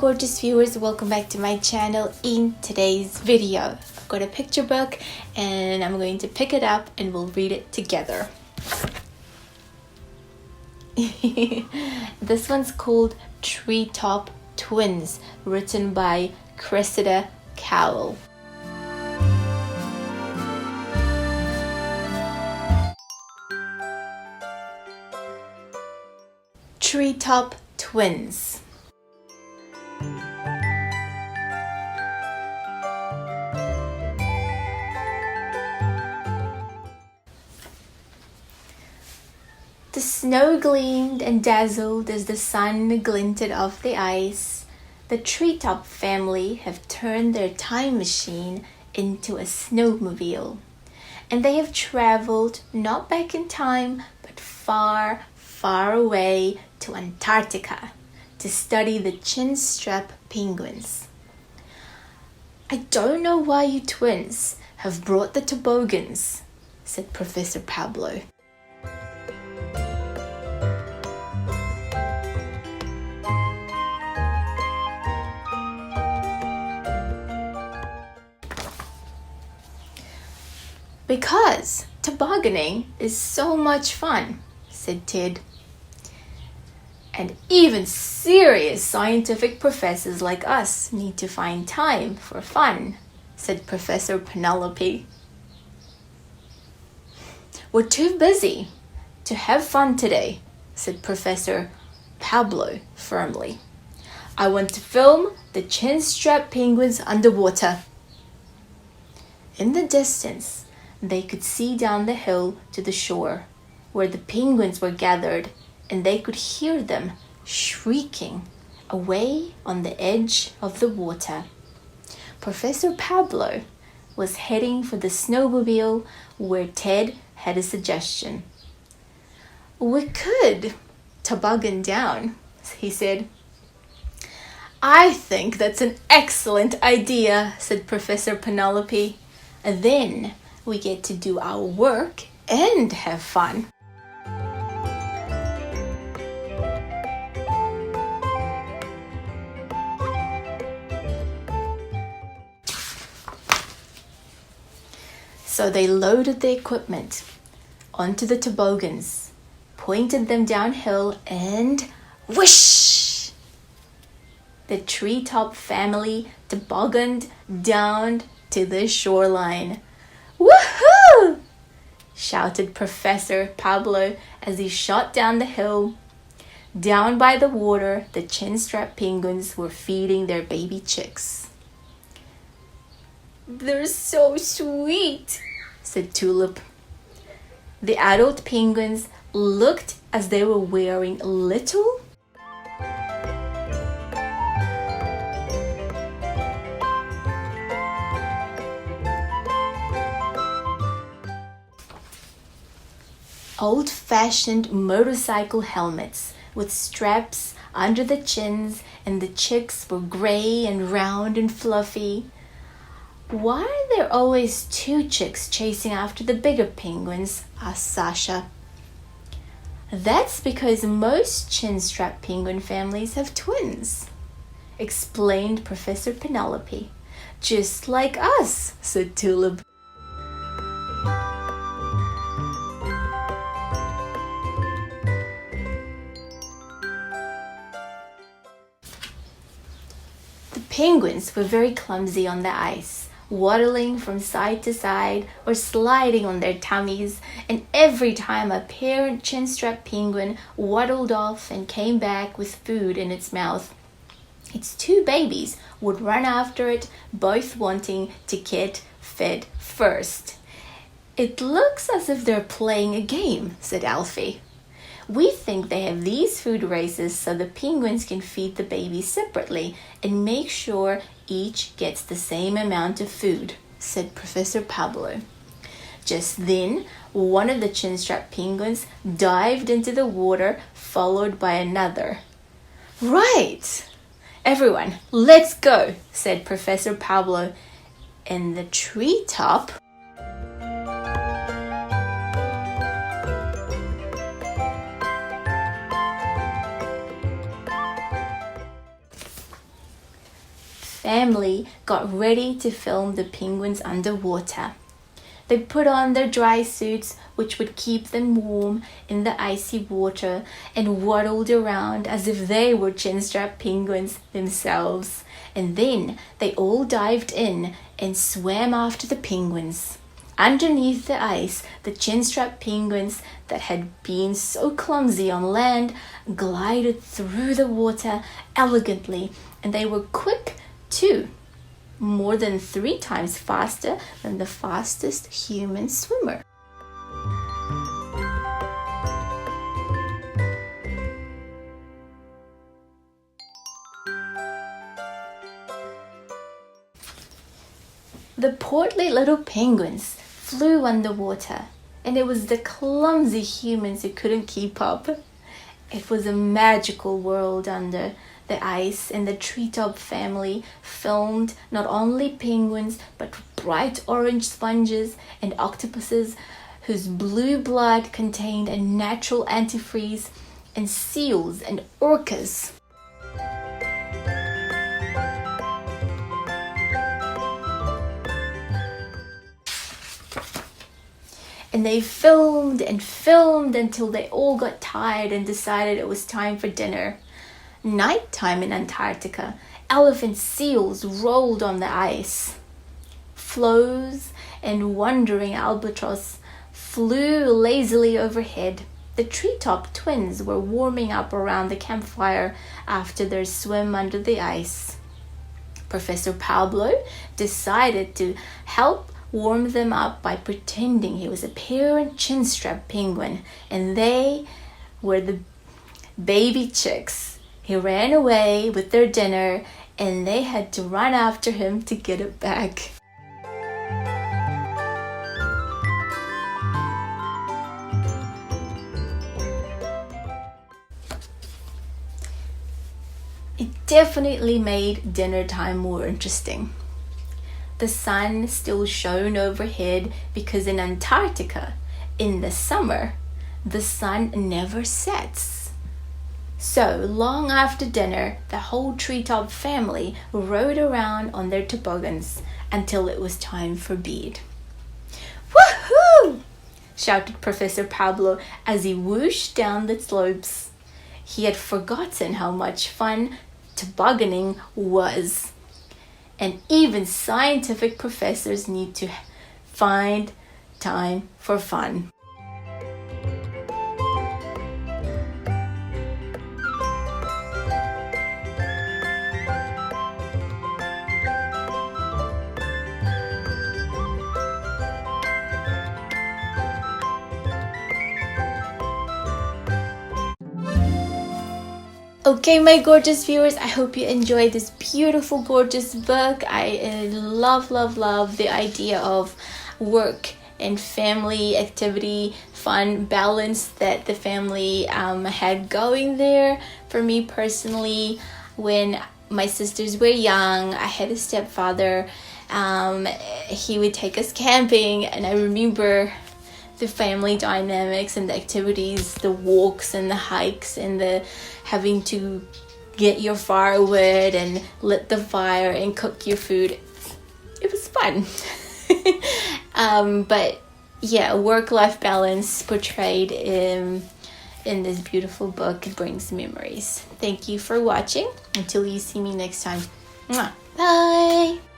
gorgeous viewers, welcome back to my channel. In today's video, I've got a picture book and I'm going to pick it up and we'll read it together. This one's called Treetop Twins, written by Niceda. Treetop Twins. The snow gleamed and dazzled as the sun glinted off the ice. The Treetop family have turned their time machine into a snowmobile, and they have traveled not back in time, but far, far away to Antarctica to study the chinstrap penguins. "I don't know why you twins have brought the toboggans," said Professor Pablo. "Because tobogganing is so much fun," said Ted. "And even serious scientific professors like us need to find time for fun," said Professor Penelope. "We're too busy to have fun today," said Professor Pablo firmly. "I want to film the chinstrap penguins underwater." In the distance, they could see down the hill to the shore, where the penguins were gathered, and they could hear them shrieking away on the edge of the water. Professor Pablo was heading for the snowmobile, where Ted had a suggestion. "We could toboggan down," he said. "I think that's an excellent idea," said Professor Penelope. "Then we get to do our work and have fun." So they loaded the equipment onto the toboggans, pointed them downhill, and whoosh! The Treetop family tobogganed down to the shoreline. "Woohoo!" shouted Professor Pablo as he shot down the hill. Down by the water, the chinstrap penguins were feeding their baby chicks. "They're so sweet," said Tulip. The adult penguins looked as they were wearing little old-fashioned motorcycle helmets with straps under the chins, and the chicks were gray and round and fluffy. "Why are there always two chicks chasing after the bigger penguins?" asked Sasha. "That's because most chinstrap penguin families have twins," explained Professor Penelope. "Just like us," said Tulip. The penguins were very clumsy on the ice, waddling from side to side or sliding on their tummies, and every time a parent chinstrap penguin waddled off and came back with food in its mouth, its two babies would run after it, both wanting to get fed first. "It looks as if they're playing a game," said Alfie. "We think they have these food races so the penguins can feed the babies separately and make sure each gets the same amount of food," said Professor Pablo. Just then, one of the chinstrap penguins dived into the water, followed by another. "Right! Everyone, let's go," said Professor Pablo, and the Treetop family got ready to film the penguins underwater. They put on their dry suits, which would keep them warm in the icy water, and waddled around as if they were chinstrap penguins themselves. And then they all dived in and swam after the penguins. Underneath the ice, the chinstrap penguins that had been so clumsy on land glided through the water elegantly, and they were quick too. More than 3 times faster than the fastest human swimmer. The portly little penguins flew underwater, and it was the clumsy humans who couldn't keep up. It was a magical world under the ice, and the Treetop family filmed not only penguins but bright orange sponges and octopuses whose blue blood contained a natural antifreeze, and seals and orcas. And they filmed and filmed until they all got tired and decided it was time for dinner. Nighttime in Antarctica, elephant seals rolled on the ice. Flows and wandering albatross flew lazily overhead. The Treetop twins were warming up around the campfire after their swim under the ice. Professor Pablo decided to help warm them up by pretending he was a parent chinstrap penguin, and they were the baby chicks. He ran away with their dinner, and they had to run after him to get it back. It definitely made dinner time more interesting. The sun still shone overhead because in Antarctica, in the summer, the sun never sets. So, long after dinner, the whole Treetop family rode around on their toboggans until it was time for bed. "Woohoo!" shouted Professor Pablo as he whooshed down the slopes. He had forgotten how much fun tobogganing was. And even scientific professors need to find time for fun. Okay, my gorgeous viewers, I hope you enjoyed this beautiful, gorgeous book. I love the idea of work and family activity, fun, balance that the family had going there. For me personally, when my sisters were young, I had a stepfather. He would take us camping, and I remember the family dynamics and the activities, the walks and the hikes and the having to get your firewood and lit the fire and cook your food. It was fun. But yeah, work-life balance portrayed in this beautiful book brings memories. Thank you for watching. Until you see me next time. Mwah. Bye.